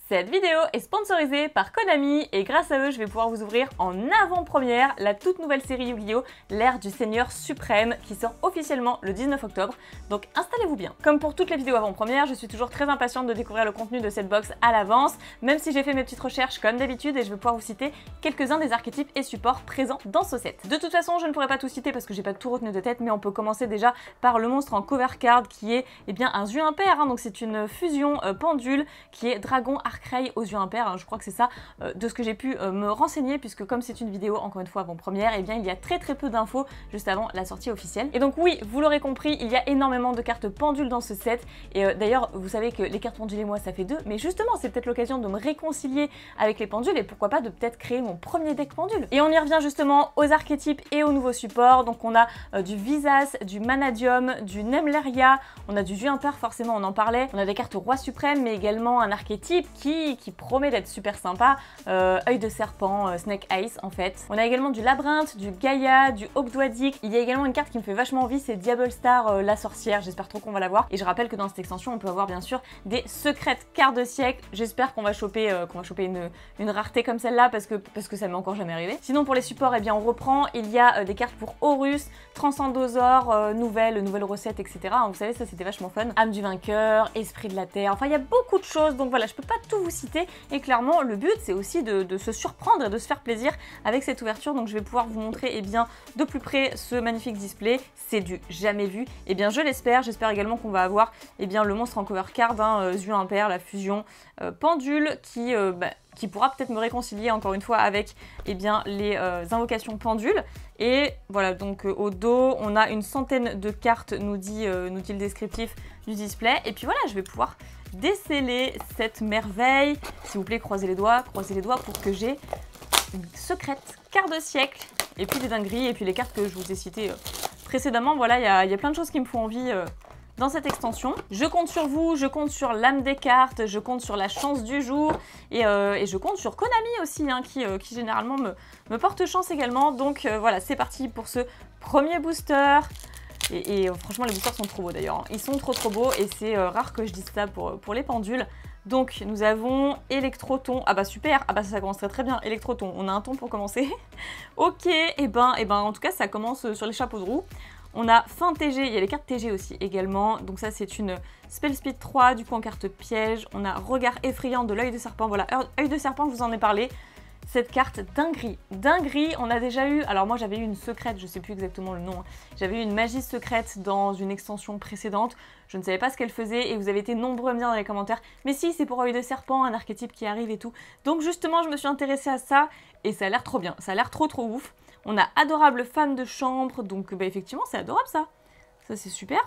Cette vidéo est sponsorisée par Konami et grâce à eux, je vais pouvoir vous ouvrir en avant-première la toute nouvelle série Yu-Gi-Oh! L'ère du Seigneur Suprême qui sort officiellement le 19 octobre, donc installez-vous bien. Comme pour toutes les vidéos avant-première, je suis toujours très impatiente de découvrir le contenu de cette box à l'avance, même si j'ai fait mes petites recherches comme d'habitude et je vais pouvoir vous citer quelques-uns des archétypes et supports présents dans ce set. De toute façon, je ne pourrai pas tout citer parce que j'ai pas tout retenu de tête, mais on peut commencer déjà par le monstre en cover card qui est un Zu impair, donc c'est une fusion pendule qui est dragon Arcray aux yeux impairs, je crois que c'est ça, de ce que j'ai pu me renseigner, puisque comme c'est une vidéo encore une fois avant-première, il y a très peu d'infos juste avant la sortie officielle. Et donc oui, vous l'aurez compris, il y a énormément de cartes pendules dans ce set, et d'ailleurs vous savez que les cartes pendules et moi ça fait deux, mais justement c'est peut-être l'occasion de me réconcilier avec les pendules et pourquoi pas de peut-être créer mon premier deck pendule. Et on y revient justement aux archétypes et aux nouveaux supports, donc on a du Visas, du Manadium, du Nemleria, on a du Zu impair, forcément on en parlait, on a des cartes Roi Suprême, mais également un archétype qui promet d'être super sympa, œil de serpent, Snake Eyes en fait. On a également du Labyrinthe, du Gaïa, du Ogdoadic. Il y a également une carte qui me fait vachement envie, c'est Diable Star, la sorcière, j'espère trop qu'on va la voir. Et je rappelle que dans cette extension, on peut avoir bien sûr des secrètes cartes de siècle. J'espère qu'on va choper, une rareté comme celle-là parce que ça m'est encore jamais arrivé. Sinon pour les supports, eh bien on reprend, il y a des cartes pour Horus, Transcendosaure, nouvelle recette, etc. Vous savez, ça c'était vachement fun. Âme du vainqueur, Esprit de la terre, enfin il y a beaucoup de choses, donc voilà, je peux pas tout vous citer. Et clairement, le but, c'est aussi de se surprendre et de se faire plaisir avec cette ouverture. Donc je vais pouvoir vous montrer de plus près ce magnifique display. C'est du jamais vu. Et bien, je l'espère. J'espère également qu'on va avoir le monstre en cover card, Zu impair, la fusion pendule, qui pourra peut-être me réconcilier encore une fois avec les invocations pendules. Et voilà, donc au dos, on a une centaine de cartes, nous dit le descriptif du display. Et puis voilà, je vais pouvoir déceler cette merveille. S'il vous plaît, croisez les doigts pour que j'ai une secrète carte de siècle. Et puis des dingueries, et puis les cartes que je vous ai citées précédemment. Voilà, il y a plein de choses qui me font envie dans cette extension. Je compte sur vous, je compte sur l'âme des cartes, je compte sur la chance du jour, et je compte sur Konami aussi, qui généralement me porte chance également. Donc voilà, c'est parti pour ce premier booster. Et franchement, les boosters sont trop beaux d'ailleurs. Ils sont trop beaux et c'est rare que je dise ça pour les pendules. Donc nous avons Électroton. Ah bah super, ah bah ça commence très bien. Électroton, on a un ton pour commencer. Ok, et ben en tout cas ça commence sur les chapeaux de roue. On a fin TG, il y a les cartes TG aussi également. Donc ça c'est une Spell Speed 3, du coup en carte piège. On a Regard effrayant de l'œil de serpent. Voilà, œil de serpent, je vous en ai parlé. Cette carte dinguerie, on a déjà eu, alors moi j'avais eu une secrète, je sais plus exactement le nom, j'avais eu une magie secrète dans une extension précédente, je ne savais pas ce qu'elle faisait et vous avez été nombreux à me dire dans les commentaires, mais si c'est pour œil de serpent, un archétype qui arrive et tout. Donc justement je me suis intéressée à ça et ça a l'air trop bien, ça a l'air trop ouf. On a adorable femme de chambre, donc effectivement c'est adorable ça c'est super.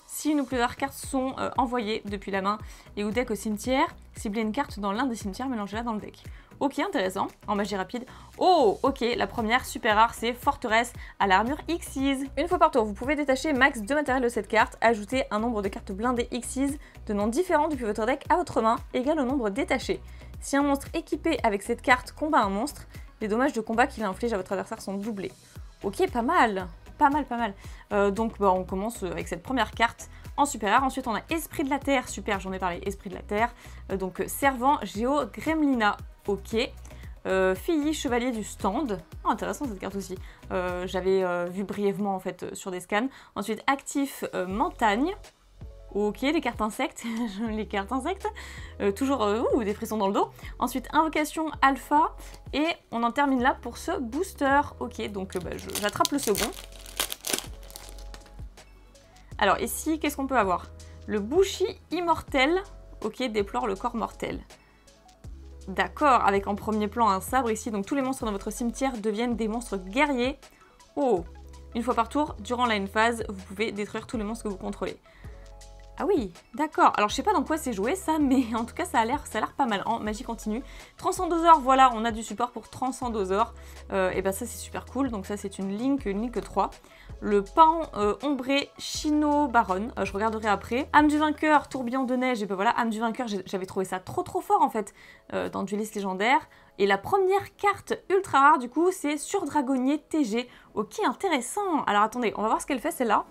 Si une ou plusieurs cartes sont envoyées depuis la main et ou deck au cimetière, ciblez une carte dans l'un des cimetières, mélangez-la dans le deck. Ok, intéressant, en magie rapide. Oh, ok, la première, super rare, c'est Forteresse à l'armure Xyz. Une fois par tour, vous pouvez détacher max 2 matériels de cette carte, ajouter un nombre de cartes blindées Xyz de noms différents depuis votre deck à votre main, égal au nombre détaché. Si un monstre équipé avec cette carte combat un monstre, les dommages de combat qu'il inflige à votre adversaire sont doublés. Ok, pas mal. Donc on commence avec cette première carte en super rare. Ensuite on a Esprit de la Terre, super, j'en ai parlé, Esprit de la Terre. Donc Servant Géo Gremlina, ok. Filly, Chevalier du Stand, oh, intéressant cette carte aussi. J'avais vu brièvement en fait sur des scans. Ensuite Actif Montagne. Ok, les cartes insectes, toujours des frissons dans le dos. Ensuite, Invocation Alpha, et on en termine là pour ce booster. Ok, donc j'attrape le second. Alors ici, qu'est-ce qu'on peut avoir? Le Bushi Immortel, ok, déplore le corps mortel. D'accord, avec en premier plan un sabre ici, donc tous les monstres dans votre cimetière deviennent des monstres guerriers. Oh, une fois par tour, durant la phase, vous pouvez détruire tous les monstres que vous contrôlez. Ah oui, d'accord. Alors je sais pas dans quoi c'est joué ça, mais en tout cas ça a l'air pas mal en magie continue. Transcendosaure, voilà, on a du support pour Transcendosaure. Et ben ça c'est super cool, donc ça c'est une Link 3. Le Pan ombré Chino Baron, je regarderai après. Âme du vainqueur, tourbillon de neige, et ben voilà, Âme du vainqueur, j'avais trouvé ça trop fort en fait dans Dueliste légendaire. Et la première carte ultra rare du coup c'est Surdragonnier TG. Ok, intéressant. Alors attendez, on va voir ce qu'elle fait celle-là.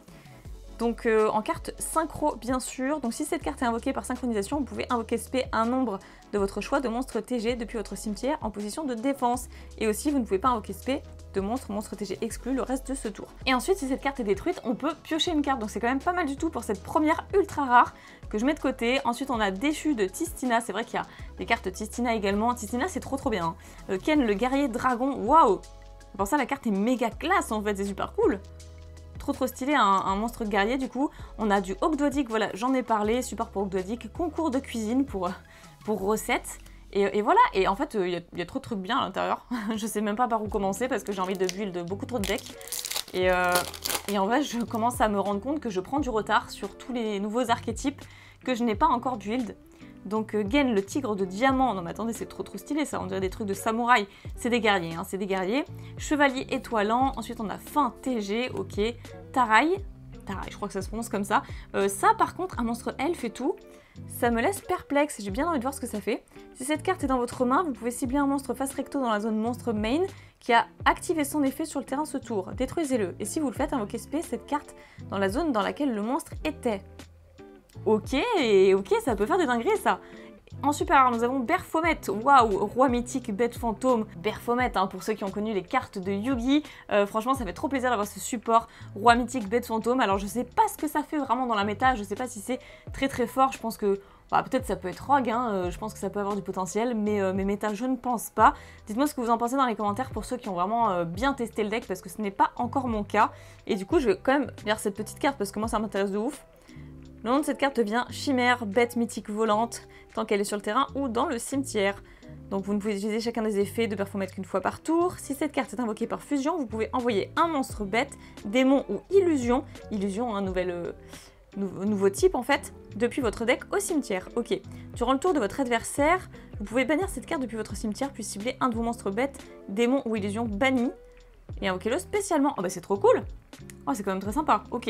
Donc en carte synchro bien sûr, donc si cette carte est invoquée par synchronisation, vous pouvez invoquer spé un nombre de votre choix de monstres TG depuis votre cimetière en position de défense. Et aussi vous ne pouvez pas invoquer spé de monstre TG exclu le reste de ce tour. Et ensuite si cette carte est détruite, on peut piocher une carte, donc c'est quand même pas mal du tout pour cette première ultra rare que je mets de côté. Ensuite on a Déchu de Tistina, c'est vrai qu'il y a des cartes Tistina également. Tistina c'est trop bien. Hein. Ken le guerrier dragon, waouh! Pour ça la carte est méga classe en fait, c'est super cool. Trop stylé, un monstre guerrier du coup. On a du Ogdoadik, voilà, j'en ai parlé, support pour Ogdoadik, concours de cuisine pour recettes. Et voilà, et en fait, il y a trop de trucs bien à l'intérieur. Je sais même pas par où commencer parce que j'ai envie de build beaucoup trop de decks. Et en vrai, je commence à me rendre compte que je prends du retard sur tous les nouveaux archétypes que je n'ai pas encore build. Donc Gen, le tigre de diamant, non mais attendez, c'est trop stylé ça, on dirait des trucs de samouraï. C'est des guerriers, hein, c'est des guerriers. Chevalier étoilant, ensuite on a Fin TG, ok. Tarai, je crois que ça se prononce comme ça. Ça par contre, un monstre elfe et tout, ça me laisse perplexe, j'ai bien envie de voir ce que ça fait. Si cette carte est dans votre main, vous pouvez cibler un monstre face recto dans la zone monstre main qui a activé son effet sur le terrain ce tour. Détruisez-le, et si vous le faites, invoquez spé cette carte dans la zone dans laquelle le monstre était. Ok, ça peut faire des dingueries ça. En super rare, nous avons Baphomet, waouh, roi mythique, bête fantôme. Baphomet, hein, pour ceux qui ont connu les cartes de Yu-Gi, franchement ça fait trop plaisir d'avoir ce support, roi mythique, bête fantôme. Alors je sais pas ce que ça fait vraiment dans la méta, je sais pas si c'est très fort, je pense que bah, peut-être ça peut être rogue, hein, je pense que ça peut avoir du potentiel, mais méta je ne pense pas. Dites-moi ce que vous en pensez dans les commentaires pour ceux qui ont vraiment bien testé le deck, parce que ce n'est pas encore mon cas. Et du coup je vais quand même lire cette petite carte parce que moi ça m'intéresse de ouf. Le nom de cette carte devient Chimère, bête mythique volante, tant qu'elle est sur le terrain ou dans le cimetière. Donc vous ne pouvez utiliser chacun des effets de Baphomet qu'une fois par tour. Si cette carte est invoquée par fusion, vous pouvez envoyer un monstre bête, démon ou illusion, un nouveau type en fait, depuis votre deck au cimetière. Ok. Durant le tour de votre adversaire, vous pouvez bannir cette carte depuis votre cimetière, puis cibler un de vos monstres bêtes, démon ou illusion banni, et invoquez-le spécialement. Oh bah c'est trop cool. Oh c'est quand même très sympa, ok.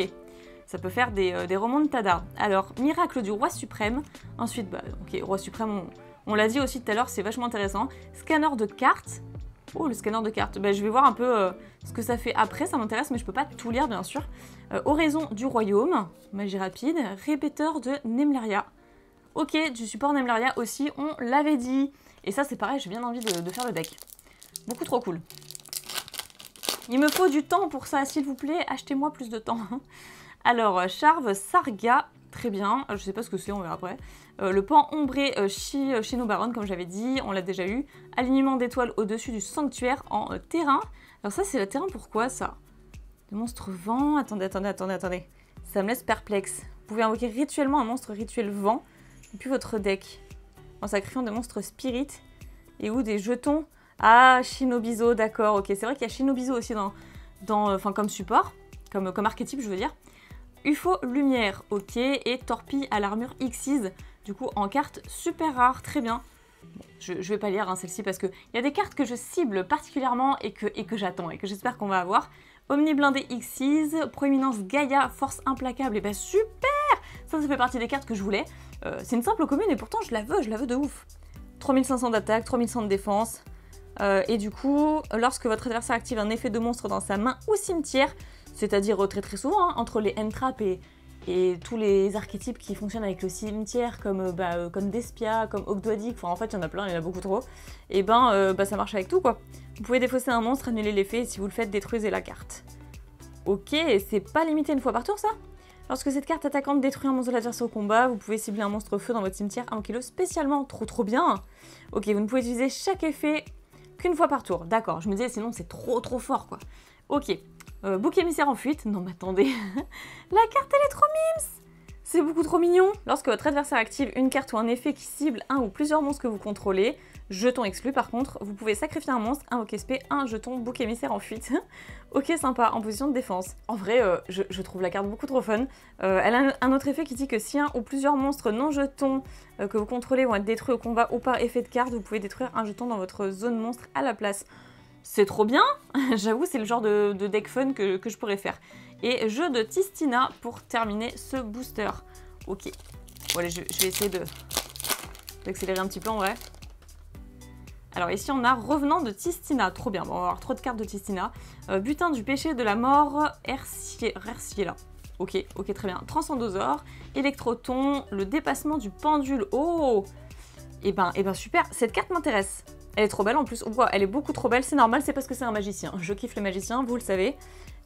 Ça peut faire des remontadas. Alors, miracle du roi suprême. Ensuite, bah, ok, roi suprême, on l'a dit aussi tout à l'heure, c'est vachement intéressant. Scanner de cartes. Oh, le scanner de cartes. Bah, je vais voir un peu ce que ça fait après, ça m'intéresse, mais je peux pas tout lire, bien sûr. Oraison du royaume. Magie rapide. Répéteur de Nemleria. Ok, du support Nemleria aussi, on l'avait dit. Et ça, c'est pareil, j'ai bien envie de faire le deck. Beaucoup trop cool. Il me faut du temps pour ça, s'il vous plaît, achetez-moi plus de temps. Alors, Charve Sarga, très bien, je sais pas ce que c'est, on verra après. Le pan ombré Shinobaron, comme j'avais dit, on l'a déjà eu. Alignement d'étoiles au-dessus du sanctuaire en terrain. Alors ça, c'est le terrain pourquoi ça? Le monstre vent, attendez. Ça me laisse perplexe. Vous pouvez invoquer rituellement un monstre rituel vent, depuis votre deck, en sacrifiant des monstres spirit et ou des jetons. Ah, Shinobizo, d'accord, ok. C'est vrai qu'il y a Shinobizo aussi enfin, comme support, comme archétype, je veux dire. UFO lumière, ok, et torpille à l'armure Xyz, du coup en carte super rare, très bien. Bon, je vais pas lire hein, celle-ci parce qu'il y a des cartes que je cible particulièrement et que j'attends et que j'espère qu'on va avoir. Omni blindé Xyz, proéminence Gaïa, force implacable, et bah super. Ça fait partie des cartes que je voulais. C'est une simple commune et pourtant je la veux de ouf. 3500 d'attaque, 3100 de défense. Et du coup, lorsque votre adversaire active un effet de monstre dans sa main ou cimetière, c'est-à-dire très souvent, hein, entre les end-traps et tous les archétypes qui fonctionnent avec le cimetière, comme Despia, comme Ogdoadik, enfin en fait il y en a plein, il y en a beaucoup trop, et ça marche avec tout quoi. Vous pouvez défausser un monstre, annuler l'effet, et si vous le faites, détruisez la carte. Ok, c'est pas limité une fois par tour ça? Lorsque cette carte attaquante détruit un monstre de l'adversaire au combat, vous pouvez cibler un monstre feu dans votre cimetière, invoquez-le spécialement, trop bien. Ok, vous ne pouvez utiliser chaque effet qu'une fois par tour, d'accord, je me disais sinon c'est trop fort quoi. Ok. Bouc émissaire en fuite. Non mais attendez, la carte elle est trop mimes. C'est beaucoup trop mignon. Lorsque votre adversaire active une carte ou un effet qui cible un ou plusieurs monstres que vous contrôlez, jeton exclu par contre, vous pouvez sacrifier un monstre, invoquer spé, un jeton bouc émissaire en fuite. Ok sympa, en position de défense. En vrai, je trouve la carte beaucoup trop fun. Elle a un autre effet qui dit que si un ou plusieurs monstres non jetons que vous contrôlez vont être détruits au combat ou par effet de carte, vous pouvez détruire un jeton dans votre zone monstre à la place. C'est trop bien. J'avoue, c'est le genre de deck fun que je pourrais faire. Et jeu de Tistina pour terminer ce booster. Ok. Bon allez, je vais essayer d'accélérer un petit peu en vrai. Alors ici on a Revenant de Tistina, trop bien, bon, on va avoir trop de cartes de Tistina. Butin du péché de la mort, Erciela. Ok, ok, très bien. Transcendosaure, Électroton, le dépassement du pendule. Oh, et ben super, cette carte m'intéresse. Elle est trop belle en plus, wow, elle est beaucoup trop belle, c'est normal, c'est parce que c'est un magicien. Je kiffe les magiciens, vous le savez.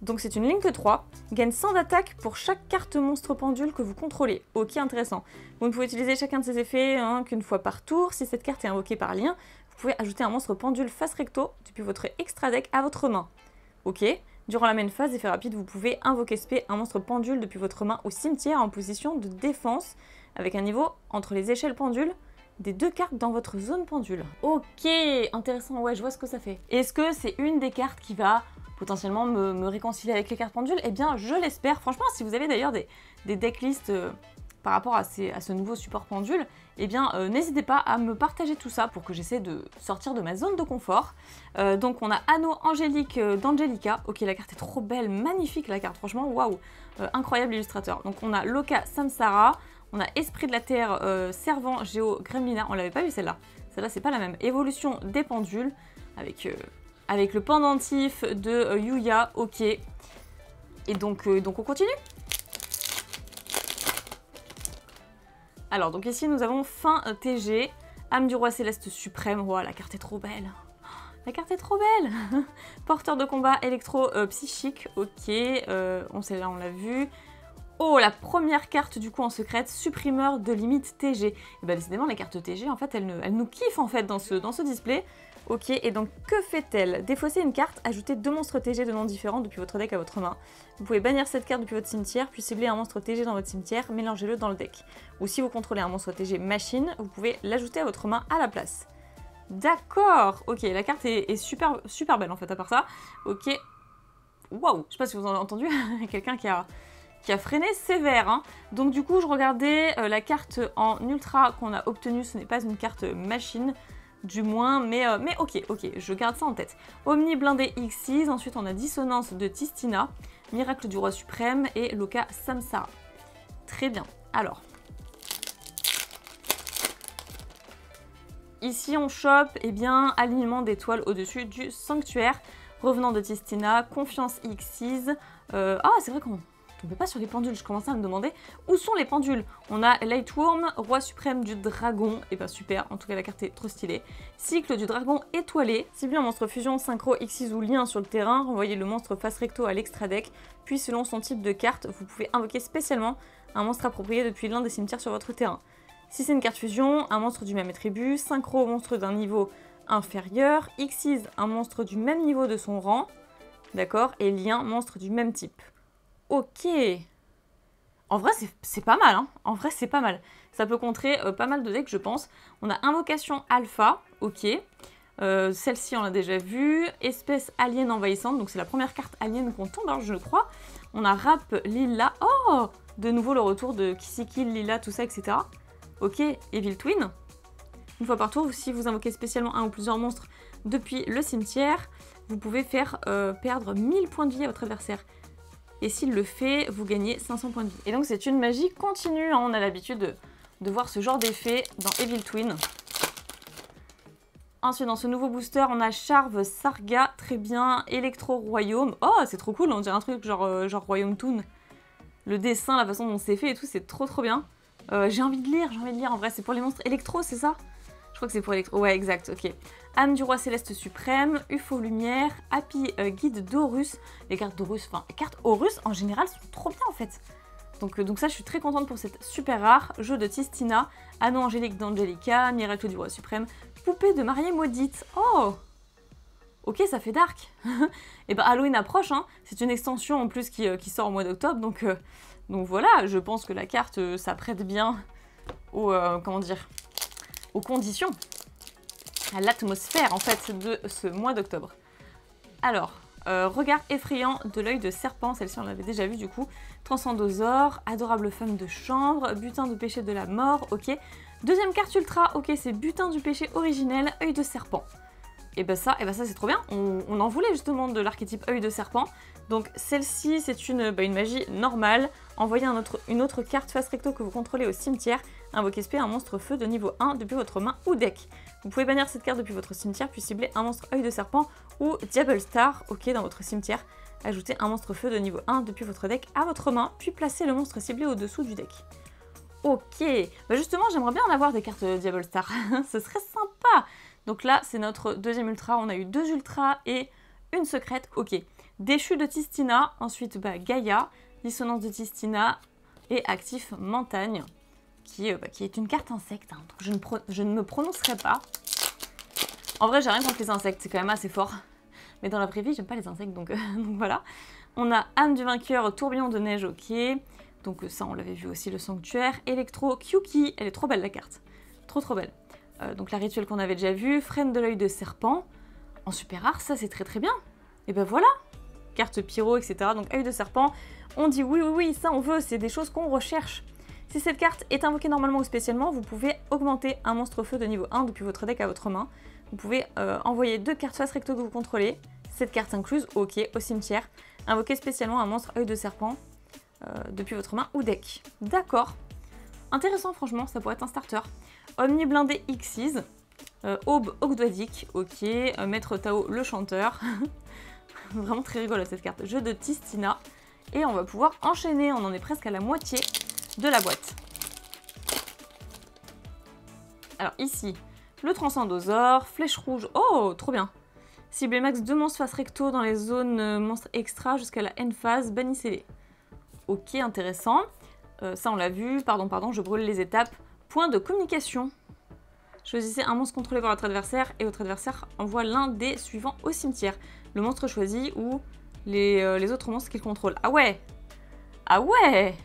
Donc c'est une ligne que 3, gagne 100 d'attaque pour chaque carte monstre pendule que vous contrôlez. Ok, intéressant. Vous ne pouvez utiliser chacun de ces effets qu'une fois par tour. Si cette carte est invoquée par lien, vous pouvez ajouter un monstre pendule face recto depuis votre extra deck à votre main. Ok. Durant la main phase, effet rapide, vous pouvez invoquer spé un monstre pendule depuis votre main au cimetière en position de défense avec un niveau entre les échelles pendules des 2 cartes dans votre zone pendule. Ok, intéressant, ouais, je vois ce que ça fait. Est-ce que c'est une des cartes qui va potentiellement me réconcilier avec les cartes pendules? Eh bien, je l'espère. Franchement, si vous avez d'ailleurs des decklists par rapport à ce nouveau support pendule, eh bien, n'hésitez pas à me partager tout ça pour que j'essaie de sortir de ma zone de confort. Donc, on a Anneau Angélique d'Angelica. Ok, la carte est trop belle, magnifique la carte, franchement, waouh, incroyable illustrateur. Donc, on a Loka Samsara. On a Esprit de la Terre, Servant, Géo, Gremlina. On l'avait pas vu celle-là. Celle-là, c'est pas la même. Évolution des pendules avec le pendentif de Yuya. Ok. Et donc on continue. Alors, donc ici, nous avons Fin TG, Âme du Roi Céleste Suprême. Wow, la carte est trop belle. La carte est trop belle. Porteur de combat électro psychique. Ok. Celle-là, on l'a vu. Oh, la première carte du coup en secrète, supprimeur de limite TG. Et bah décidément les cartes TG en fait elles nous kiffent en fait dans ce display. Ok, et donc que fait-elle? Défausser une carte, ajouter 2 monstres TG de noms différents depuis votre deck à votre main. Vous pouvez bannir cette carte depuis votre cimetière, puis cibler un monstre TG dans votre cimetière, mélangez-le dans le deck. Ou si vous contrôlez un monstre TG machine, vous pouvez l'ajouter à votre main à la place. D'accord, ok, la carte est super belle en fait à part ça. Ok, waouh, je sais pas si vous en avez entendu, quelqu'un qui a freiné sévère. Hein. Donc du coup, je regardais la carte en ultra qu'on a obtenue. Ce n'est pas une carte machine, du moins, mais ok, je garde ça en tête. Omni blindé Xyz, ensuite on a Dissonance de Tistina, Miracle du Roi Suprême et Loka Samsara. Très bien. Alors, ici on chope, eh bien, alignement d'étoiles au-dessus du sanctuaire, Revenant de Tistina, Confiance Xyz. Ah, c'est vrai qu'on ne peut pas sur les pendules, je commençais à me demander où sont les pendules. On a Lightworm, Roi Suprême du Dragon, et ben super, en tout cas la carte est trop stylée. Cycle du Dragon étoilé, ciblez un monstre fusion, synchro, Xyz ou lien sur le terrain, renvoyez le monstre face recto à l'extra deck, puis selon son type de carte, vous pouvez invoquer spécialement un monstre approprié depuis l'un des cimetières sur votre terrain. Si c'est une carte fusion, un monstre du même attribut, synchro, monstre d'un niveau inférieur, Xyz, un monstre du même niveau de son rang, d'accord, et lien, monstre du même type. Ok. En vrai, c'est pas mal, hein. En vrai, c'est pas mal. Ça peut contrer pas mal de decks, je pense. On a Invocation Alpha, ok. Celle-ci, on l'a déjà vue. Espèce alien envahissante, donc c'est la première carte alien qu'on tombe, alors je crois. On a Rap Lila. Oh, de nouveau le retour de Kisiki, Lila, tout ça, etc. Ok, Evil Twin. Une fois par tour, si vous invoquez spécialement un ou plusieurs monstres depuis le cimetière, vous pouvez faire perdre 1000 points de vie à votre adversaire. Et s'il le fait, vous gagnez 500 points de vie. Et donc c'est une magie continue, hein. On a l'habitude de voir ce genre d'effet dans Evil Twin. Ensuite, dans ce nouveau booster, on a Charve Sarga, très bien, Electro Royaume. Oh, c'est trop cool, on dirait un truc genre Royaume Toon. Le dessin, la façon dont c'est fait et tout, c'est trop bien. J'ai envie de lire, en vrai, c'est pour les monstres électro, c'est ça? Je crois que c'est pour électro, ouais, exact, ok. Âme du Roi Céleste Suprême, UFO Lumière, Happy Guide d'Horus. Les cartes d'Horus, enfin, les cartes Horus en général sont trop bien en fait. Donc ça, je suis très contente pour cette super rare. Jeu de Tistina, Anneau Angélique d'Angelica, Miracle du Roi Suprême, Poupée de Mariée Maudite. Oh! Ok, ça fait dark. Et ben Halloween approche, hein. C'est une extension en plus qui sort au mois d'octobre, donc voilà, je pense que la carte s'apprête bien aux, aux conditions, à l'atmosphère en fait de ce mois d'octobre. Alors, regard effrayant de l'œil de serpent, celle-ci on l'avait déjà vue du coup. Transcendosaure, adorable femme de chambre, butin de péché de la mort, ok. Deuxième carte ultra, ok, c'est butin du péché originel, œil de serpent. Et ben ça c'est trop bien, on en voulait justement de l'archétype œil de serpent. Donc celle-ci c'est une magie normale. Envoyez une autre carte face recto que vous contrôlez au cimetière. Invoquez spé un monstre feu de niveau 1 depuis votre main ou deck. Vous pouvez bannir cette carte depuis votre cimetière puis cibler un monstre œil de serpent ou Diable Star, ok, dans votre cimetière. Ajoutez un monstre feu de niveau 1 depuis votre deck à votre main, puis placez le monstre ciblé au-dessous du deck. Ok, bah justement j'aimerais bien en avoir des cartes Diable Star, ce serait sympa. Donc là c'est notre deuxième ultra, on a eu 2 ultras et une secrète, ok. Déchu de Tistina, ensuite Gaïa, dissonance de Tistina et actif Montagne, qui est une carte insecte, hein, donc je ne me prononcerai pas. En vrai j'ai rien contre les insectes, c'est quand même assez fort. Mais dans la vraie vie, j'aime pas les insectes, donc voilà. On a âme du vainqueur, tourbillon de neige, ok. Donc ça, on l'avait vu aussi, le sanctuaire. Électro, Kyuki, elle est trop belle la carte. Trop belle. Donc la rituelle qu'on avait déjà vue, frêne de l'œil de serpent. En super rare, ça c'est très bien. Et ben voilà. Carte pyro, etc. Donc œil de serpent, on dit oui, ça on veut, c'est des choses qu'on recherche. Si cette carte est invoquée normalement ou spécialement, vous pouvez augmenter un monstre feu de niveau 1 depuis votre deck à votre main. Vous pouvez envoyer 2 cartes face recto que vous contrôlez, cette carte incluse, ok, au cimetière. Invoquer spécialement un monstre œil de serpent depuis votre main ou deck. D'accord. Intéressant franchement, ça pourrait être un starter. Omni blindé Xyz, Aube Ogdoadic, ok, Maître Tao le chanteur. Vraiment très rigolo cette carte. Jeu de Tistina. Et on va pouvoir enchaîner, on en est presque à la moitié de la boîte. Alors ici, le Transcendosaure, flèche rouge, oh trop bien. Ciblez max 2 monstres face recto dans les zones monstres extra jusqu'à la end phase, bannissez-les. Ok, intéressant. Ça on l'a vu, pardon, je brûle les étapes. Point de communication. Choisissez un monstre contrôlé par votre adversaire et votre adversaire envoie l'un des suivants au cimetière. Le monstre choisi ou les autres monstres qu'il contrôle. Ah ouais! Ah ouais!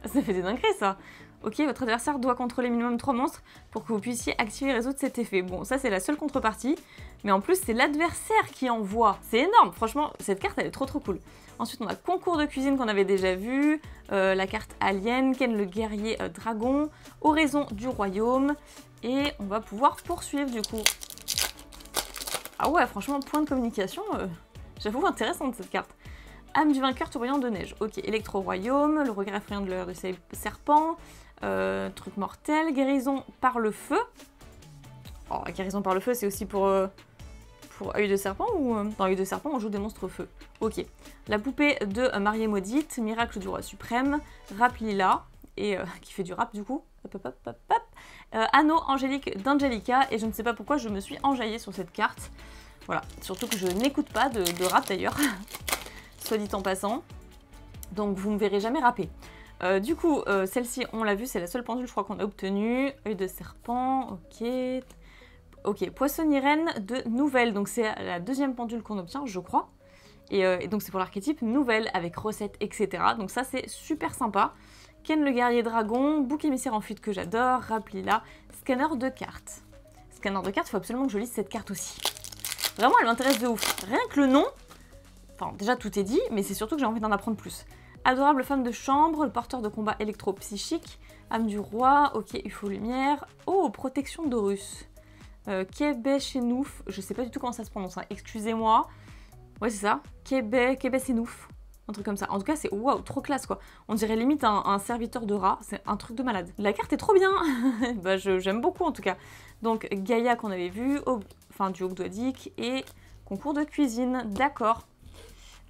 Ça fait des dingueries ça! Ok, votre adversaire doit contrôler minimum 3 monstres pour que vous puissiez activer et résoudre cet effet. Bon, ça c'est la seule contrepartie, mais en plus c'est l'adversaire qui envoie. C'est énorme, franchement, cette carte elle est trop cool. Ensuite on a concours de cuisine qu'on avait déjà vu, la carte alien, Ken le guerrier dragon, oraison du royaume, et on va pouvoir poursuivre du coup. Ah ouais, franchement, point de communication, j'avoue intéressante cette carte. Âme du vainqueur, tourbillon de neige. Ok, électro royaume, le regret effrayant de l'heure de serpent, truc mortel, guérison par le feu. Oh, guérison par le feu, c'est aussi pour œil de serpent ou dans œil de serpent, on joue des monstres feu. Ok. La poupée de mariée maudite, miracle du roi suprême, rap lila, et qui fait du rap du coup. Anneau angélique d'Angelica, et je ne sais pas pourquoi je me suis enjaillée sur cette carte. Voilà, surtout que je n'écoute pas de rap d'ailleurs. Soit dit en passant, donc vous ne me verrez jamais rapper. Du coup, celle-ci, on l'a vu, c'est la seule pendule, je crois, qu'on a obtenue. Œil de serpent, ok. Ok, poissonnier reine de nouvelle, donc c'est la deuxième pendule qu'on obtient, je crois. Et donc c'est pour l'archétype nouvelle, avec recette, etc. Donc ça, c'est super sympa. Ken le guerrier dragon, bouc émissaire en fuite que j'adore, rap lila, scanner de cartes. Scanner de cartes, il faut absolument que je lise cette carte aussi. Vraiment, elle m'intéresse de ouf. Rien que le nom... Enfin, déjà tout est dit, mais c'est surtout que j'ai envie d'en apprendre plus. Adorable femme de chambre, le porteur de combat électro-psychique, âme du roi, ok, UFO lumière. Oh, protection d'Horus. Kébé-Chenouf, je sais pas du tout comment ça se prononce, hein. Excusez-moi. Ouais, c'est ça. Kébé-Chenouf. Un truc comme ça. En tout cas, c'est waouh, trop classe quoi. On dirait limite un serviteur de rat, c'est un truc de malade. La carte est trop bien. Bah, j'aime beaucoup en tout cas. Donc, Gaïa qu'on avait vu, enfin du Ogdoadic et concours de cuisine, d'accord.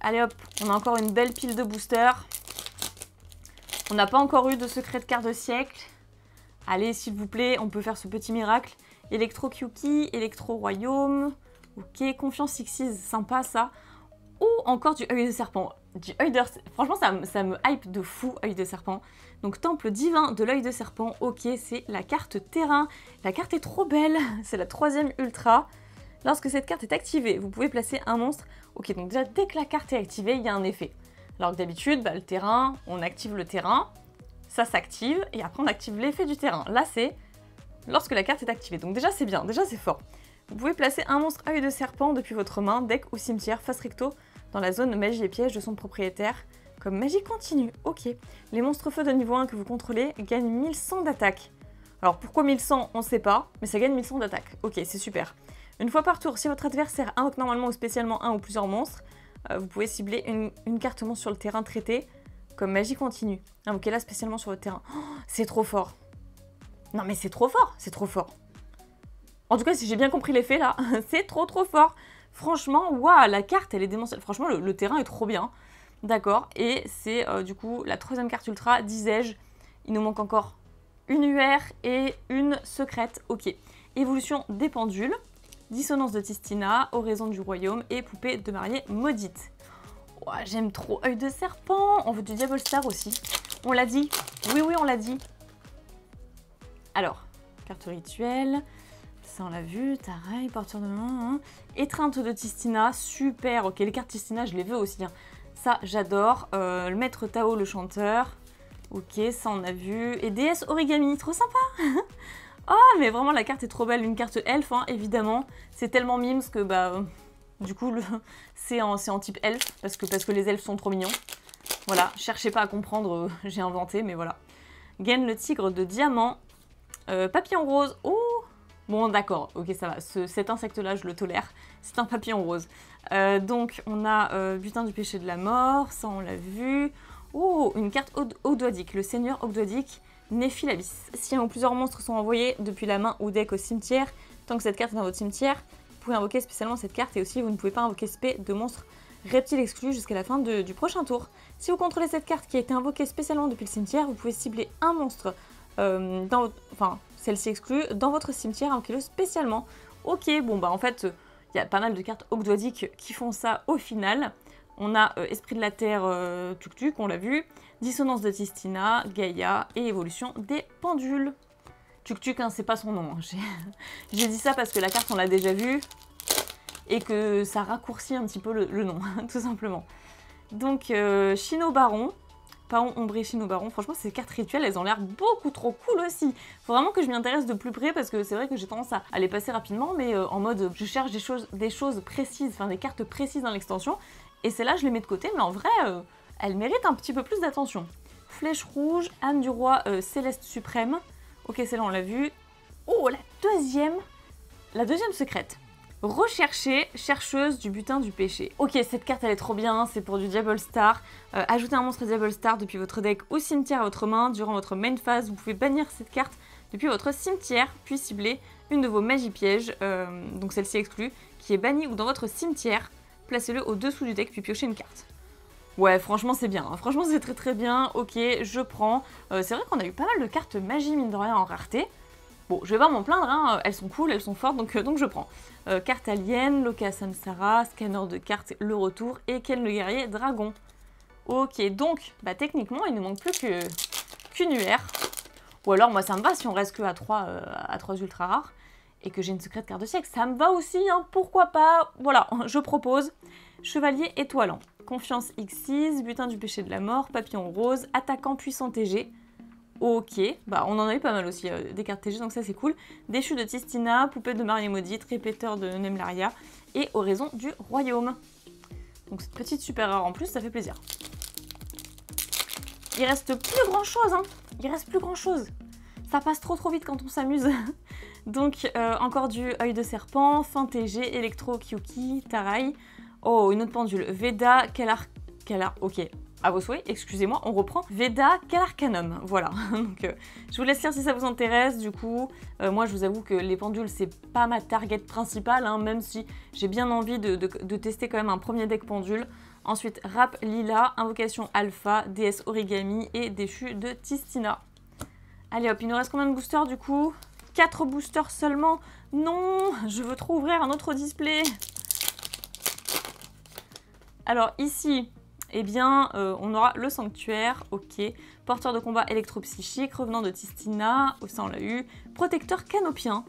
Allez hop, on a encore une belle pile de boosters. On n'a pas encore eu de secret de quart de siècle. Allez, s'il vous plaît, on peut faire ce petit miracle. Electro Kyuki, Electro Royaume. Ok, Confiance Xyz, sympa ça. Ou encore du œil de serpent. Du œil de... Franchement, ça me hype de fou, œil de serpent. Donc, temple divin de l'œil de serpent. Ok, c'est la carte terrain. La carte est trop belle. C'est la 3e ultra. Lorsque cette carte est activée, vous pouvez placer un monstre. Ok, donc déjà, dès que la carte est activée, il y a un effet. Alors que d'habitude, le terrain, on active le terrain, ça s'active, et après on active l'effet du terrain. Là, c'est lorsque la carte est activée. Donc déjà, c'est bien, déjà, c'est fort. Vous pouvez placer un monstre œil de serpent depuis votre main, deck ou cimetière, face recto, dans la zone magie et piège de son propriétaire, comme magie continue. Ok. Les monstres feu de niveau 1 que vous contrôlez gagnent 1100 d'attaque. Alors pourquoi 1100, on ne sait pas, mais ça gagne 1100 d'attaque. Ok, c'est super. Une fois par tour, si votre adversaire invoque normalement ou spécialement un ou plusieurs monstres, vous pouvez cibler une carte monstre sur le terrain traité comme magie continue. Invoquez-la spécialement sur le terrain. Oh, c'est trop fort. Non mais c'est trop fort, c'est trop fort. En tout cas, si j'ai bien compris l'effet là, c'est trop fort. Franchement, waouh, la carte, elle est démentielle. Franchement, le terrain est trop bien. D'accord, et c'est du coup la 3e carte ultra, disais-je. Il nous manque encore une UR et une secrète. Ok, évolution des pendules, dissonance de Tistina, oraison du royaume et poupée de mariée maudite. Ouah, j'aime trop œil de serpent. On veut du Diable Star aussi. On l'a dit. Oui, on l'a dit. Alors, carte rituelle. Ça, on l'a vu. Tareil, porteur de main. Étreinte de Tistina. Super. Ok, les cartes Tistina, je les veux aussi. Hein. Ça, j'adore. Le maître Tao, le chanteur. Ok, ça, on a vu. Et déesse origami. Trop sympa. Oh, mais vraiment, la carte est trop belle. Une carte elfe, hein, évidemment. C'est tellement mimes que, bah... Du coup, c'est en type elfe, parce que les elfes sont trop mignons. Voilà, cherchez pas à comprendre, j'ai inventé, mais voilà. Gaine le tigre de diamant. Papillon rose. Oh! Bon, d'accord, ok, ça va. Cet insecte-là, je le tolère. C'est un papillon rose. Donc, on a butin du péché de la mort. Ça, on l'a vu. Oh, une carte Ogdoadic. Le seigneur Ogdoadic, Néphilabis. Si un ou plusieurs monstres sont envoyés depuis la main ou deck au cimetière, tant que cette carte est dans votre cimetière, vous pouvez invoquer spécialement cette carte. Et aussi, vous ne pouvez pas invoquer spé de monstres reptiles exclus jusqu'à la fin du prochain tour. Si vous contrôlez cette carte qui a été invoquée spécialement depuis le cimetière, vous pouvez cibler un monstre celle-ci exclue, dans votre cimetière, invoquez-le spécialement. Ok, bon bah en fait, il y a pas mal de cartes Ogdoadic qui font ça au final. On a Esprit de la Terre, Tuk-Tuk, on l'a vu, Dissonance de Tistina, Gaïa et Évolution des Pendules. Tuk-Tuk, hein, c'est pas son nom. Hein. J'ai dit ça parce que la carte, on l'a déjà vue et que ça raccourcit un petit peu le nom, tout simplement. Donc, Chino Baron. Paon ombré Chino Baron, franchement ces cartes rituelles elles ont l'air beaucoup trop cool aussi. Faut vraiment que je m'y intéresse de plus près parce que c'est vrai que j'ai tendance à les passer rapidement mais en mode je cherche des choses précises, enfin des cartes précises dans l'extension et celles-là je les mets de côté mais en vrai elles méritent un petit peu plus d'attention. Flèche rouge, âme du roi céleste suprême, ok celle-là on l'a vu. Oh la deuxième secrète. Rechercher, chercheuse du butin du péché. Ok, cette carte elle est trop bien, c'est pour du Diable Star. Ajoutez un monstre Diable Star depuis votre deck au cimetière à votre main. Durant votre main phase, vous pouvez bannir cette carte depuis votre cimetière, puis cibler une de vos magies pièges, donc celle-ci exclue, qui est bannie ou dans votre cimetière. Placez-le au-dessous du deck, puis piochez une carte. Ouais, franchement c'est bien, hein. Franchement c'est très bien, ok, je prends. C'est vrai qu'on a eu pas mal de cartes magie mine de rien en rareté. Bon, je vais pas m'en plaindre, hein. Elles sont cool, elles sont fortes, donc je prends. Carte alien, Loka Samsara, scanner de cartes, le retour, et Ken le guerrier dragon. Ok, donc, bah techniquement, il ne manque plus qu'une UR. Ou alors, moi, ça me va si on reste que à 3 ultra rares, et que j'ai une secrète carte de siècle. Ça me va aussi, hein, pourquoi pas. Voilà, je propose. Chevalier étoilant, confiance X6, butin du péché de la mort, papillon rose, attaquant puissant TG. Ok, bah on en a eu pas mal aussi, des cartes TG, donc ça c'est cool. Déchu de Tistina, poupée de mariée maudite, répéteur de Nemlaria et oraison du royaume. Donc cette petite super rare en plus, ça fait plaisir. Il reste plus grand chose, hein. Il reste plus grand chose. Ça passe trop vite quand on s'amuse. Donc encore du œil de serpent, fin TG, électro, Kyuki, Tarai. Oh, une autre pendule. Veda, Kalar, ok. À vos souhaits, excusez-moi, on reprend. Veda Calarcanum, voilà. Donc, je vous laisse lire si ça vous intéresse. Du coup, moi, je vous avoue que les pendules, c'est pas ma target principale, hein, même si j'ai bien envie de tester quand même un premier deck pendule. Ensuite, Rap Lila, Invocation Alpha, déesse Origami et Déchu de Tistina. Allez hop, il nous reste combien de boosters du coup? 4 boosters seulement. Non, je veux trop ouvrir un autre display. Alors ici... eh bien, on aura le sanctuaire, ok. Porteur de combat électropsychique, revenant de Tistina, ça on l'a eu. Protecteur canopien.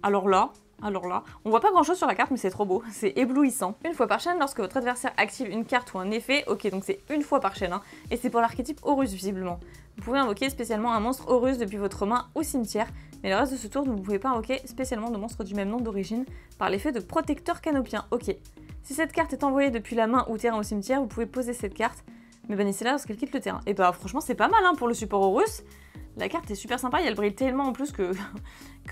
Alors là, on voit pas grand chose sur la carte, mais c'est trop beau, c'est éblouissant. Une fois par chaîne, lorsque votre adversaire active une carte ou un effet, ok, donc c'est une fois par chaîne, hein, et c'est pour l'archétype Horus visiblement. Vous pouvez invoquer spécialement un monstre Horus depuis votre main au cimetière, mais le reste de ce tour, vous ne pouvez pas invoquer spécialement de monstres du même nom d'origine par l'effet de protecteur canopien, ok. Si cette carte est envoyée depuis la main ou terrain au cimetière, vous pouvez poser cette carte, mais bannissez-la lorsqu'elle quitte le terrain. Et bah franchement c'est pas mal hein, pour le support Horus. La carte est super sympa, et elle brille tellement en plus que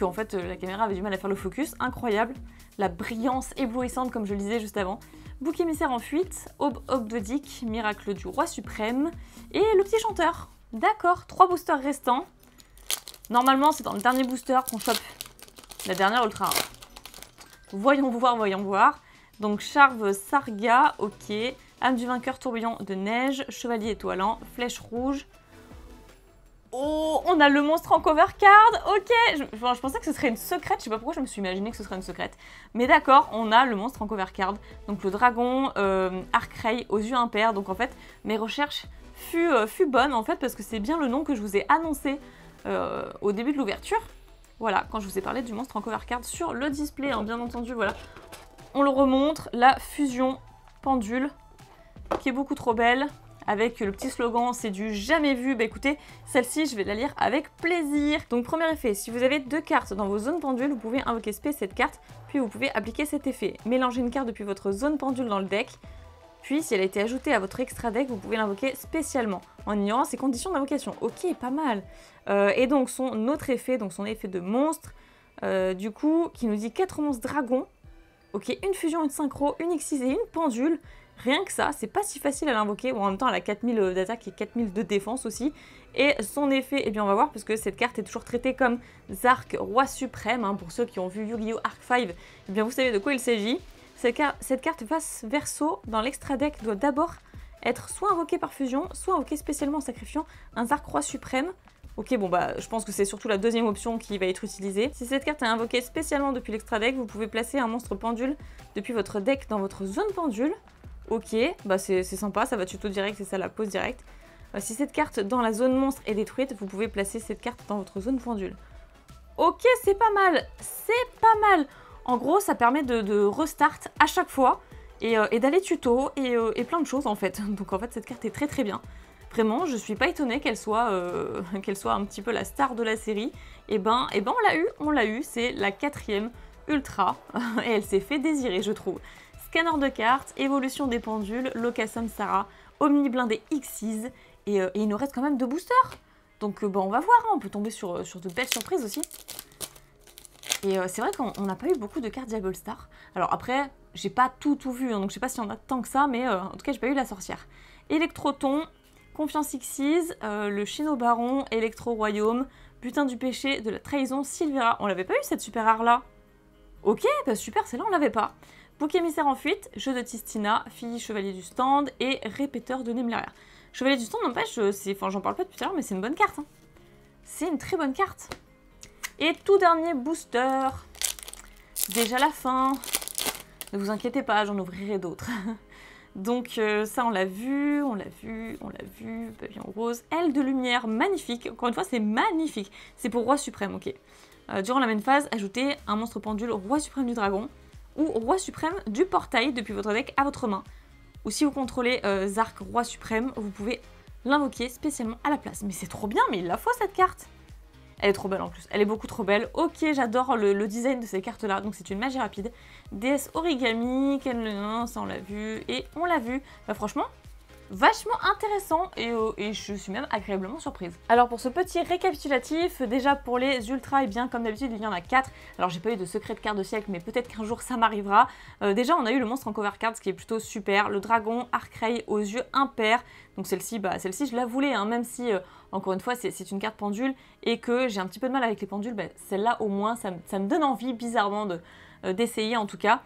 en fait la caméra avait du mal à faire le focus. Incroyable, la brillance éblouissante comme je le disais juste avant. Bouc émissaire en fuite, Aube Ogdoadic, miracle du roi suprême et le petit chanteur. D'accord, 3 boosters restants. Normalement c'est dans le dernier booster qu'on chope la dernière ultra rare. Voyons voir. Donc Charve Sarga, ok. Âme du vainqueur, tourbillon de neige, chevalier étoilant, flèche rouge. Oh, on a le monstre en cover card, ok. Je pensais que ce serait une secrète, je sais pas pourquoi je me suis imaginé que ce serait une secrète. Mais d'accord, on a le monstre en cover card. Donc le dragon Arcray aux yeux impairs. Donc en fait, mes recherches fut bonne en fait, parce que c'est bien le nom que je vous ai annoncé au début de l'ouverture. Voilà, quand je vous ai parlé du monstre en cover card sur le display, hein, bien entendu, voilà. On le remontre, la fusion pendule, qui est beaucoup trop belle, avec le petit slogan « c'est du jamais vu ». Bah écoutez, celle-ci, je vais la lire avec plaisir. Donc premier effet, si vous avez 2 cartes dans vos zones pendules, vous pouvez invoquer spé cette carte, puis vous pouvez appliquer cet effet. Mélangez une carte depuis votre zone pendule dans le deck, puis si elle a été ajoutée à votre extra deck, vous pouvez l'invoquer spécialement, en ignorant ses conditions d'invocation. Ok, pas mal. Et donc son autre effet, donc son effet de monstre, du coup, qui nous dit 4 monstres dragons. Ok, une fusion, une synchro, une X6 et une pendule. Rien que ça, c'est pas si facile à l'invoquer. Bon, en même temps, elle a 4000 d'attaque et 4000 de défense aussi. Et son effet, eh bien on va voir, parce que cette carte est toujours traitée comme Zark, roi suprême. Hein, pour ceux qui ont vu Yu-Gi-Oh! Arc 5, eh bien vous savez de quoi il s'agit. Cette carte face verso dans l'extra deck doit d'abord être soit invoquée par fusion, soit invoquée spécialement en sacrifiant un Zark roi suprême. Ok, bon bah je pense que c'est surtout la deuxième option qui va être utilisée. Si cette carte est invoquée spécialement depuis l'extra deck, vous pouvez placer un monstre pendule depuis votre deck dans votre zone pendule. Ok, bah c'est sympa, ça va tuto direct, c'est ça la pause directe. Si cette carte dans la zone monstre est détruite, vous pouvez placer cette carte dans votre zone pendule. Ok, c'est pas mal, c'est pas mal. En gros, ça permet de restart à chaque fois et d'aller tuto et plein de choses en fait. Donc en fait, cette carte est très très bien. Vraiment, je suis pas étonnée qu'elle soit un petit peu la star de la série. Et ben on l'a eu, c'est la 4e ultra et elle s'est fait désirer, je trouve. Scanner de cartes, évolution des pendules, Locassum Sarah, Omni blindé X6 et il nous reste quand même 2 boosters. Donc on va voir, hein, on peut tomber sur de belles surprises aussi. Et c'est vrai qu'on n'a pas eu beaucoup de cartes Diable Star. Alors après, j'ai pas tout vu, hein, donc je sais pas s'il y en a tant que ça, mais en tout cas j'ai pas eu la sorcière. Électroton, Confiance Xyz, le Chino Baron, Électro Royaume, Butin du péché, de la trahison, Sylvera. On l'avait pas eu cette super rare là. Ok, bah super, celle-là on l'avait pas. Bouc émissaire en fuite, jeu de Tistina, fille chevalier du stand et répéteur de Nemlaria. Chevalier du stand, n'empêche, enfin j'en parle pas depuis tout à l'heure, mais c'est une bonne carte. Hein. C'est une très bonne carte. Et tout dernier booster. Déjà la fin. Ne vous inquiétez pas, j'en ouvrirai d'autres. Donc ça on l'a vu, papillon rose, aile de lumière, magnifique. Encore une fois c'est magnifique. C'est pour roi suprême, ok. Durant la même phase, ajoutez un monstre pendule roi suprême du dragon ou roi suprême du portail depuis votre deck à votre main. Ou si vous contrôlez Zark roi suprême, vous pouvez l'invoquer spécialement à la place. Mais c'est trop bien, mais il la faut cette carte. Elle est trop belle en plus, elle est beaucoup trop belle. Ok, j'adore le design de ces cartes-là, donc c'est une magie rapide. Déesse origami, ça on l'a vu, et on l'a vu. Bah franchement, vachement intéressant et je suis même agréablement surprise. Alors pour ce petit récapitulatif, déjà pour les ultras, et bien comme d'habitude il y en a 4. Alors j'ai pas eu de secret de carte de siècle, mais peut-être qu'un jour ça m'arrivera. Déjà on a eu le monstre en cover card, ce qui est plutôt super. Le dragon Arcray aux yeux impairs. Donc celle-ci, bah, celle-ci je la voulais, hein, même si encore une fois c'est une carte pendule et que j'ai un petit peu de mal avec les pendules, bah, celle-là au moins ça me donne envie bizarrement d'essayer en tout cas.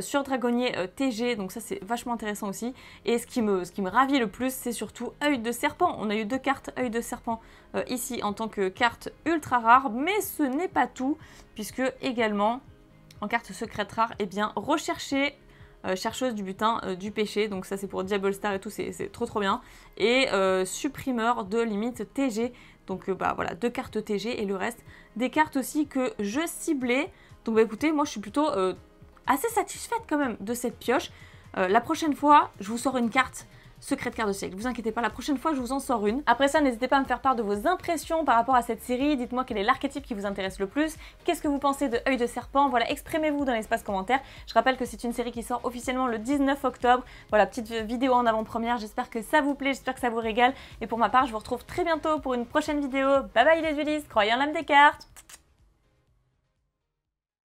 Sur Dragonnier TG, donc ça c'est vachement intéressant aussi. Et ce qui me ravit le plus, c'est surtout œil de serpent. On a eu 2 cartes œil de serpent ici en tant que carte ultra rare, mais ce n'est pas tout, puisque également en carte secrète rare, eh bien rechercher chercheuse du butin du péché, donc ça c'est pour Diable Star et tout, c'est trop bien. Et supprimeur de limite TG, donc bah voilà, 2 cartes TG et le reste des cartes aussi que je ciblais. Donc bah écoutez, moi je suis plutôt assez satisfaite quand même de cette pioche. La prochaine fois, je vous sors une carte secret de carte de siècle. Vous inquiétez pas, la prochaine fois je vous en sors une. Après ça, n'hésitez pas à me faire part de vos impressions par rapport à cette série. Dites-moi quel est l'archétype qui vous intéresse le plus. Qu'est-ce que vous pensez de œil de serpent? Voilà, exprimez-vous dans l'espace commentaire. Je rappelle que c'est une série qui sort officiellement le 19 octobre. Voilà, petite vidéo en avant-première. J'espère que ça vous plaît, j'espère que ça vous régale. Et pour ma part, je vous retrouve très bientôt pour une prochaine vidéo. Bye bye les Ulysse, croyez en l'âme des cartes.